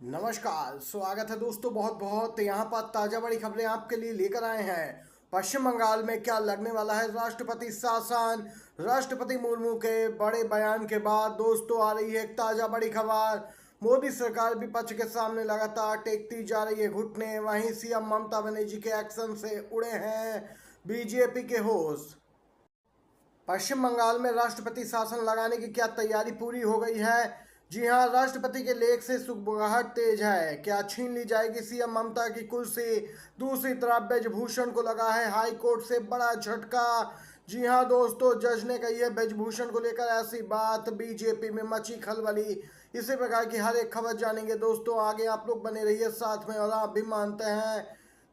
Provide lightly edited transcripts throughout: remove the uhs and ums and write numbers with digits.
नमस्कार, स्वागत है दोस्तों। बहुत बहुत यहाँ पर ताजा बड़ी खबरें आपके लिए लेकर आए हैं। पश्चिम बंगाल में क्या लगने वाला है राष्ट्रपति शासन। राष्ट्रपति मुर्मू के बड़े बयान के बाद दोस्तों आ रही है एक ताजा बड़ी खबर। मोदी सरकार विपक्ष के सामने लगातार टेकती जा रही है घुटने। वहीं सीएम ममता बनर्जी के एक्शन से उड़े हैं बीजेपी के होश। पश्चिम बंगाल में राष्ट्रपति शासन लगाने की क्या तैयारी पूरी हो गई है। जी हां, राष्ट्रपति के लेख से सुगबुगाहट तेज है। क्या छीन ली जाएगी सीएम ममता की कुर्सी। दूसरी तरफ ब्रजभूषण को लगा है हाई कोर्ट से बड़ा झटका। जी हां दोस्तों, जज ने कही है ब्रजभूषण को लेकर ऐसी बात। बीजेपी में मची खलबली। इसी प्रकार की हर एक खबर जानेंगे दोस्तों। आगे आप लोग बने रहिए साथ में। और आप भी मानते हैं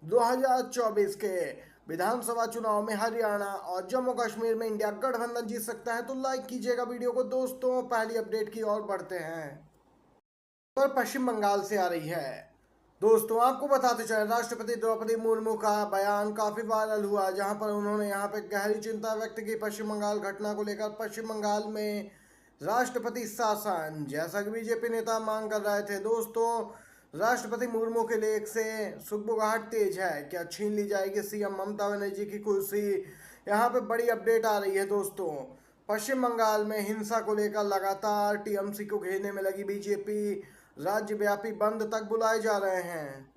2024 के विधानसभा चुनाव में हरियाणा और जम्मू कश्मीर में इंडिया गठबंधन जीत सकता है, तो लाइक कीजिएगा वीडियो को दोस्तों। पहली अपडेट की ओर बढ़ते हैं और पश्चिम बंगाल से आ रही है। दोस्तों आपको बताते चले, राष्ट्रपति द्रौपदी मुर्मू का बयान काफी वायरल हुआ, जहां पर उन्होंने यहां पे गहरी चिंता व्यक्त की पश्चिम बंगाल घटना को लेकर। पश्चिम बंगाल में राष्ट्रपति शासन जैसा कि बीजेपी नेता मांग कर रहे थे दोस्तों। राष्ट्रपति मुर्मू के लेख से सुगबुगाहट तेज है। क्या छीन ली जाएगी सीएम ममता बनर्जी की कुर्सी। यहाँ पे बड़ी अपडेट आ रही है दोस्तों। पश्चिम बंगाल में हिंसा को लेकर लगातार टीएमसी को घेरने में लगी बीजेपी। राज्यव्यापी बंद तक बुलाए जा रहे हैं।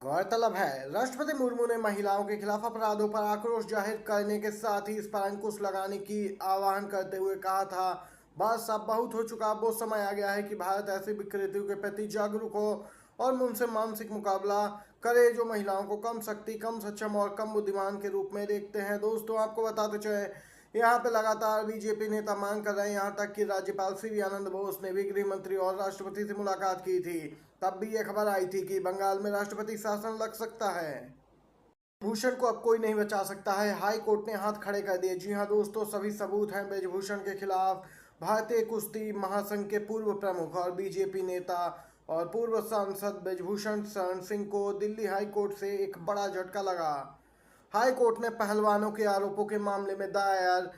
गौरतलब है, राष्ट्रपति मुर्मू ने महिलाओं के खिलाफ अपराधों पर आक्रोश जाहिर करने के साथ ही इस पर अंकुश लगाने की आह्वान करते हुए कहा था, बस अब बहुत हो चुका। अब वो समय आ गया है कि भारत ऐसी विकृतियों के प्रति जागरूक हो और उनसे मानसिक मुकाबला करे जो महिलाओं को कम शक्ति, कम सक्षम और कम बुद्धिमान के रूप में देखते हैं। दोस्तों आपको बताते चले, यहाँ पे लगातार बीजेपी नेता मांग कर रहे हैं। यहाँ तक कि राज्यपाल सीवी आनंद बोस ने भी गृह मंत्री और राष्ट्रपति से मुलाकात की थी। तब भी ये खबर आई थी कि बंगाल में राष्ट्रपति शासन लग सकता है। भूषण को अब कोई नहीं बचा सकता है, हाई कोर्ट ने हाथ खड़े कर दिए। जी हाँ दोस्तों, सभी सबूत हैं ब्रजभूषण के खिलाफ। भारतीय कुश्ती महासंघ के पूर्व प्रमुख और बीजेपी नेता और पूर्व सांसद ब्रजभूषण शरण सिंह को दिल्ली हाई कोर्ट से एक बड़ा झटका लगा। हाई कोर्ट ने पहलवानों के आरोपों के मामले में दायर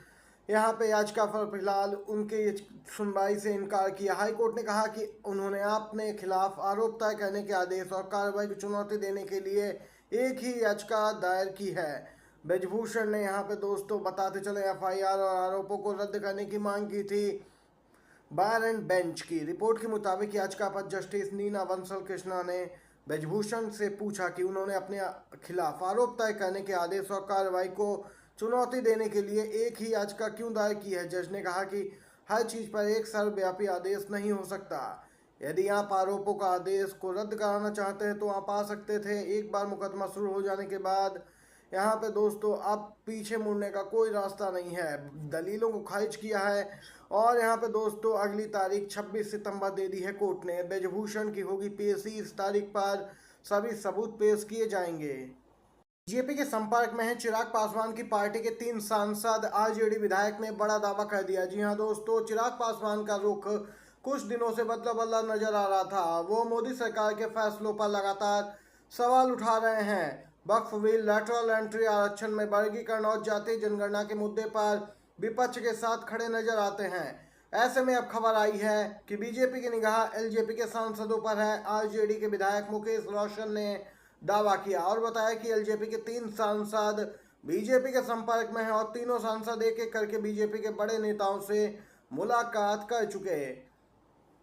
यहाँ पे याचिका पर फिलहाल उनके सुनवाई से इनकार किया। हाई कोर्ट ने कहा कि उन्होंने अपने खिलाफ आरोप तय करने के आदेश और कार्रवाई को चुनौती देने के लिए एक ही याचिका दायर की है। ब्रजभूषण ने यहाँ पे दोस्तों बताते चले एफआईआर और आरोपों को रद्द करने की मांग की थी। बार एंड बेंच की रिपोर्ट के मुताबिक याचिका पर जस्टिस नीना बंसल कृष्णा ने ब्रजभूषण से पूछा कि उन्होंने अपने खिलाफ आरोप तय करने के आदेश और कार्रवाई को चुनौती देने के लिए एक ही याचिका क्यों दायर की है। जज ने कहा कि हर चीज पर एक सर्वव्यापी आदेश नहीं हो सकता। यदि आप आरोपों का आदेश को रद्द कराना चाहते हैं तो आप आ सकते थे। एक बार मुकदमा शुरू हो जाने के बाद यहाँ पे दोस्तों अब पीछे मुड़ने का कोई रास्ता नहीं है। दलीलों को खारिज किया है और यहाँ पे दोस्तों अगली तारीख 26 सितंबर दे दी है कोर्ट ने। ब्रजभूषण की होगी पेशी। इस तारीख पर सभी सबूत पेश किए जाएंगे। बीजेपी के संपर्क में है चिराग पासवान की पार्टी के 3 सांसद। आरजेडी विधायक ने बड़ा दावा कर दिया। जी हाँ दोस्तों, चिराग पासवान का रुख कुछ दिनों से बदला बदला नजर आ रहा था। वो मोदी सरकार के फैसलों पर लगातार सवाल उठा रहे हैं। वक्फ बिल, लैटरल एंट्री, आरक्षण में वर्गीकरण और जातीय जनगणना के मुद्दे पर विपक्ष के साथ खड़े नजर आते हैं। ऐसे में अब खबर आई है कि बीजेपी की निगाह एलजेपी के सांसदों पर है। आरजेडी के विधायक मुकेश रोशन ने दावा किया और बताया कि एलजेपी के 3 सांसद बीजेपी के संपर्क में हैं और तीनों सांसद एक एक करके बीजेपी के बड़े नेताओं से मुलाकात कर चुके हैं।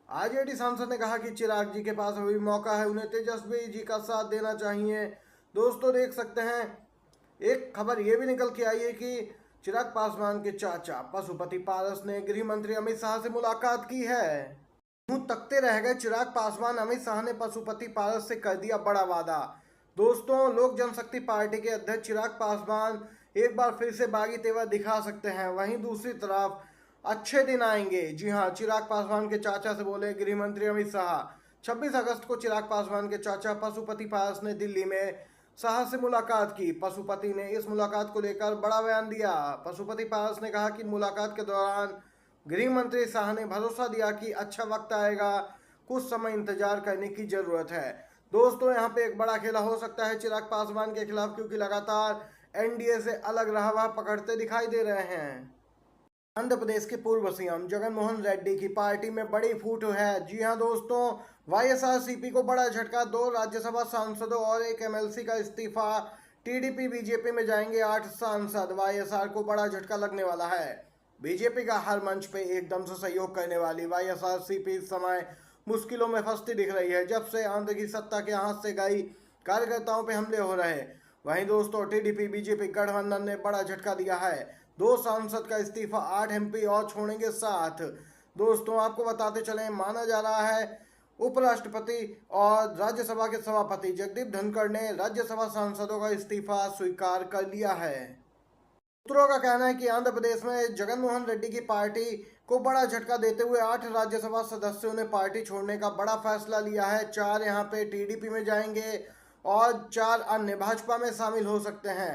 आरजेडी सांसद ने कहा कि चिराग जी के पास अभी मौका है, उन्हें तेजस्वी जी का साथ देना चाहिए। दोस्तों देख सकते हैं, एक खबर ये भी निकल के आई है कि चिराग पासवान के चाचा पशुपति पारस ने गृह मंत्री अमित शाह से मुलाकात की है। यूं तकते रह गए चिराग पासवान, अमित शाह ने पशुपति पारस से कर दिया बड़ा वादा। दोस्तों लोक जनशक्ति पार्टी के अध्यक्ष चिराग पासवान एक बार फिर से बागी तेवर दिखा सकते हैं। वहीं दूसरी तरफ अच्छे दिन आएंगे। जी हाँ, चिराग पासवान के चाचा से बोले गृह मंत्री अमित शाह। 26 अगस्त को चिराग पासवान के चाचा पशुपति पारस ने दिल्ली में शाह से मुलाकात की। पशुपति ने इस मुलाकात को लेकर बड़ा बयान दिया। पशुपति पारस ने कहा कि मुलाकात के दौरान गृह मंत्री शाह ने भरोसा दिया कि अच्छा वक्त आएगा, कुछ समय इंतजार करने की जरूरत है। दोस्तों यहाँ पे एक बड़ा खेला हो सकता है चिराग पासवान के खिलाफ, क्योंकि लगातार एनडीए से अलग राह पकड़ते दिखाई दे रहे हैं। आंध्र प्रदेश के पूर्व सीएम जगन मोहन रेड्डी की पार्टी में बड़ी फूट है। जी हाँ दोस्तों, वाईएसआरसीपी को बड़ा झटका, 2 राज्यसभा सांसदों और एक एमएलसी का इस्तीफा। टीडीपी बीजेपी में जाएंगे 8 सांसद, वाईएसआर को बड़ा झटका लगने वाला है। बीजेपी का हर मंच पे एकदम से सहयोग करने वाली वाईएसआरसीपी इस समय मुश्किलों में फंसती दिख रही है। जब से आंध्र की सत्ता के हाथ से गई, कार्यकर्ताओं पे हमले हो रहे। वहीं दोस्तों टीडीपी बीजेपी गठबंधन ने बड़ा झटका दिया है, 2 सांसद का इस्तीफा, 8 एमपी और छोड़ेंगे 7। दोस्तों आपको बताते चलें, माना जा रहा है उपराष्ट्रपति और राज्यसभा के सभापति जगदीप धनखड़ ने राज्यसभा सांसदों का इस्तीफा स्वीकार कर लिया है। सूत्रों का कहना है कि आंध्र प्रदेश में जगनमोहन रेड्डी की पार्टी को बड़ा झटका देते हुए 8 राज्यसभा सदस्यों ने पार्टी छोड़ने का बड़ा फैसला लिया है। 4 यहां पे टीडीपी में जाएंगे और 4 अन्य भाजपा में शामिल हो सकते हैं।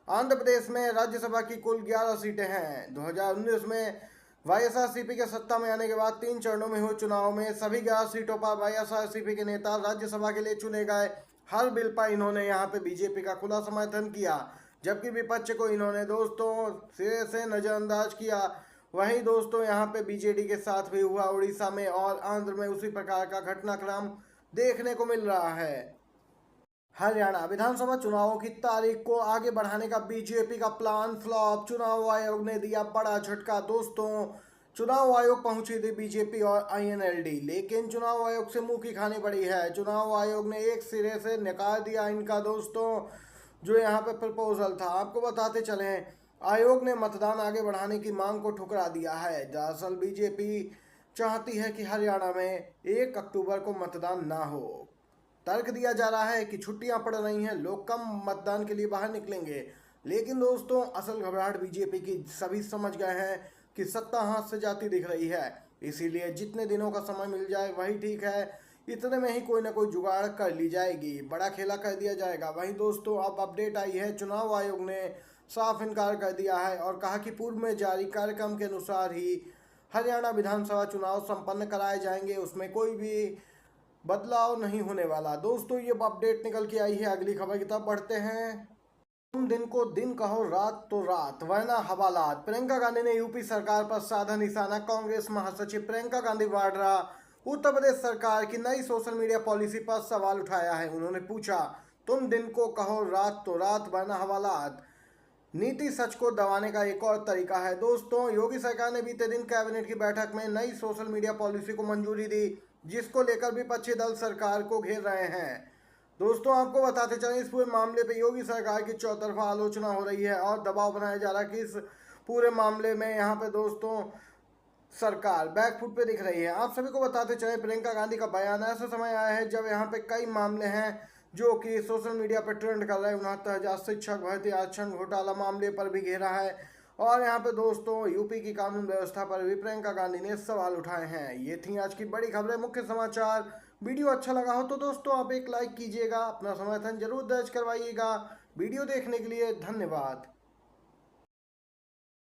आंध्र प्रदेश में राज्यसभा की कुल 11 सीटें हैं। 2019 में वाईएसआरसीपी के सत्ता में आने के बाद 3 चरणों में हुए चुनाव में सभी 11 सीटों पर वाईएसआरसीपी के नेता राज्यसभा के लिए चुने गए। हर बिल पर इन्होंने यहाँ पे बीजेपी का खुला समर्थन किया, जबकि विपक्ष को इन्होंने दोस्तों सिरे से नजरअंदाज किया। वहीं दोस्तों यहाँ पे बीजेडी के साथ भी हुआ उड़ीसा में और आंध्र में उसी प्रकार का घटनाक्रम देखने को मिल रहा है। हरियाणा विधानसभा चुनावों की तारीख को आगे बढ़ाने का बीजेपी का प्लान फ्लॉप, चुनाव आयोग ने दिया बड़ा झटका। दोस्तों चुनाव आयोग पहुंची थी बीजेपी और आईएनएलडी, लेकिन चुनाव आयोग से मुंह की खानी पड़ी है। चुनाव आयोग ने एक सिरे से नकार दिया इनका दोस्तों जो यहाँ पे प्रपोजल था। आपको बताते चलें, आयोग ने मतदान आगे बढ़ाने की मांग को ठुकरा दिया है। दरअसल बीजेपी चाहती है कि हरियाणा में 1 अक्टूबर को मतदान ना हो। तर्क दिया जा रहा है कि छुट्टियां पड़ रही हैं, लोग कम मतदान के लिए बाहर निकलेंगे। लेकिन दोस्तों असल घबराहट बीजेपी की सभी समझ गए हैं कि सत्ता हाथ से जाती दिख रही है, इसीलिए जितने दिनों का समय मिल जाए वही ठीक है। इतने में ही कोई ना कोई जुगाड़ कर ली जाएगी, बड़ा खेला कर दिया जाएगा। वहीं दोस्तों अब अपडेट आई है, चुनाव आयोग ने साफ इनकार कर दिया है और कहा कि पूर्व में जारी कार्यक्रम के अनुसार ही हरियाणा विधानसभा चुनाव संपन्न कराए जाएंगे, उसमें कोई भी बदलाव नहीं होने वाला। दोस्तों ये अपडेट निकल के आई है। अगली खबर की तरफ बढ़ते हैं। तुम दिन को दिन कहो, रात तो रात, वरना हवालात। प्रियंका गांधी ने यूपी सरकार पर साधा निशाना। कांग्रेस महासचिव प्रियंका गांधी वाड्रा उत्तर प्रदेश सरकार की नई सोशल मीडिया पॉलिसी पर सवाल उठाया है। उन्होंने पूछा, तुम दिन को कहो, रात तो रात, वरना हवालात। नीति सच को दबाने का एक और तरीका है। दोस्तों योगी सरकार ने बीते दिन कैबिनेट की बैठक में नई सोशल मीडिया पॉलिसी को मंजूरी दी, जिसको लेकर विपक्षी दल सरकार को घेर रहे हैं। दोस्तों आपको बताते चलें, इस पूरे मामले पे योगी सरकार की चौतरफा आलोचना हो रही है और दबाव बनाया जा रहा है कि इस पूरे मामले में यहाँ पे दोस्तों सरकार बैकफुट पे दिख रही है। आप सभी को बताते चलें, प्रियंका गांधी का बयान ऐसा समय आया है जब यहाँ पे कई मामले हैं जो कि सोशल मीडिया पर ट्रेंड कर रहे हैं। 69,000 शिक्षक भर्ती आरक्षण घोटाला मामले पर भी घेरा है और यहाँ पे दोस्तों यूपी की कानून व्यवस्था पर भी प्रियंका गांधी ने सवाल उठाए हैं। ये थी आज की बड़ी खबरें, मुख्य समाचार। वीडियो अच्छा लगा हो तो दोस्तों आप एक लाइक कीजिएगा, अपना समर्थन जरूर दर्ज करवाइएगा। वीडियो देखने के लिए धन्यवाद।